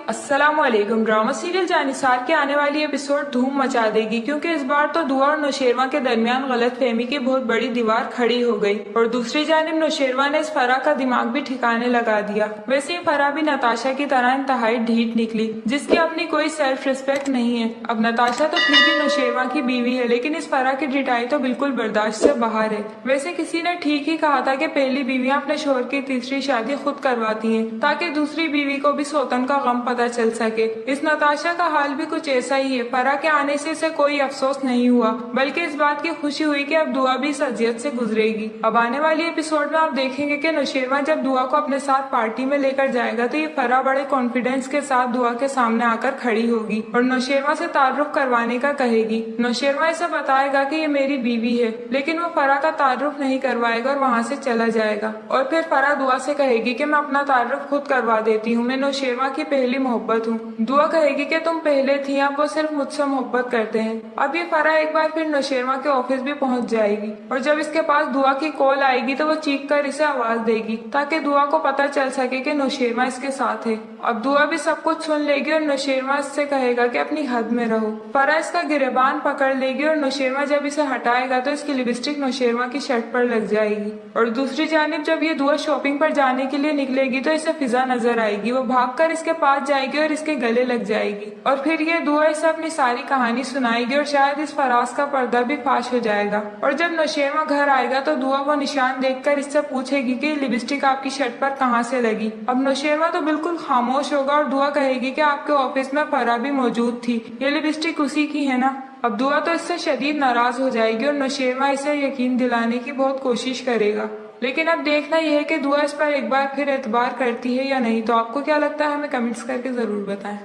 अस्सलाम वालेकुम। Drama serial Jannisar के आने वाली एपिसोड धूम मचा देगी, क्योंकि इस बार तो दुआ और नौशेरवा के दरमियान गलत फहमी की बहुत बड़ी दीवार खड़ी हो गई और दूसरी जानिब नौशेरवा ने इस फरा का दिमाग भी ठिकाने लगा दिया। वैसे ही फरा भी नताशा की तरह इंतहाई ढीठ निकली, जिसकी अपनी कोई सेल्फ रिस्पेक्ट नहीं है। अब नताशा तो फिर भी नौशेरवा की बीवी है, लेकिन इस फरा की ढिठाई तो बिल्कुल बर्दाश्त से बाहर है। वैसे किसी ने ठीक ही कहा था कि पहली बीवियां अपने शोहर की तीसरी शादी खुद करवाती हैं, ताकि दूसरी बीवी को भी सौतन का गम पता चल सके। इस नताशा का हाल भी कुछ ऐसा ही है। फरा के आने से इसे कोई अफसोस नहीं हुआ, बल्कि इस बात की खुशी हुई कि अब दुआ भी इस अजियत से गुजरेगी। अब आने वाली एपिसोड में आप देखेंगे कि नौशेरवा जब दुआ को अपने साथ पार्टी में लेकर जाएगा तो ये फरा बड़े कॉन्फिडेंस के साथ दुआ के सामने आकर खड़ी होगी और नौशेरवा से तारुफ करवाने का कहेगी। नौशेरवा इसे बताएगा कि ये मेरी बीवी है, लेकिन वो फरा का तारुफ नहीं करवाएगा और वहाँ से चला जाएगा। और फिर फरा दुआ से कहेगी कि मैं अपना तारुफ खुद करवा देती हूँ, मैं नौशेरवा की पहली मोहब्बत हूँ। दुआ कहेगी कि तुम पहले थी, अब वो सिर्फ मुझसे मोहब्बत करते हैं। अब ये फरा एक बार फिर नौशेरवा के ऑफिस भी पहुंच जाएगी और जब इसके पास दुआ की कॉल आएगी तो वो चीख कर इसे आवाज देगी, ताकि दुआ को पता चल सके कि नौशेरवा इसके साथ है। अब दुआ भी सब कुछ सुन लेगी और नौशेरवा इससे कहेगा कि अपनी हद में रहो। फरा इसका गिरेबान पकड़ लेगी और नौशेरवा जब इसे हटाएगा तो इसकी लिपस्टिक नौशेरवा की शर्ट पर लग जाएगी। और दूसरी जानिब जब ये दुआ शॉपिंग पर जाने के लिए निकलेगी तो इसे फिजा नजर आएगी। वो भागकर इसके पास जाएगी और इसके गले लग जाएगी और फिर ये दुआ इसे अपनी सारी कहानी सुनाएगी और शायद इस फराज का पर्दा भी फाश हो जाएगा। और जब नौशेरवा घर आएगा तो दुआ वो निशान देखकर इससे पूछेगी कि लिपस्टिक आपकी शर्ट पर कहाँ से लगी। अब नौशेरवा तो बिल्कुल खामोश होगा और दुआ कहेगी कि आपके ऑफिस में फरा भी मौजूद थी, ये लिपस्टिक उसी की है ना। अब दुआ तो इससे शदीद नाराज हो जाएगी और नौशेरवा इसे यकीन दिलाने की बहुत कोशिश करेगा, लेकिन अब देखना यह है कि दुआ इस पर एक बार फिर एतबार करती है या नहीं। तो आपको क्या लगता है, हमें कमेंट्स करके जरूर बताएं।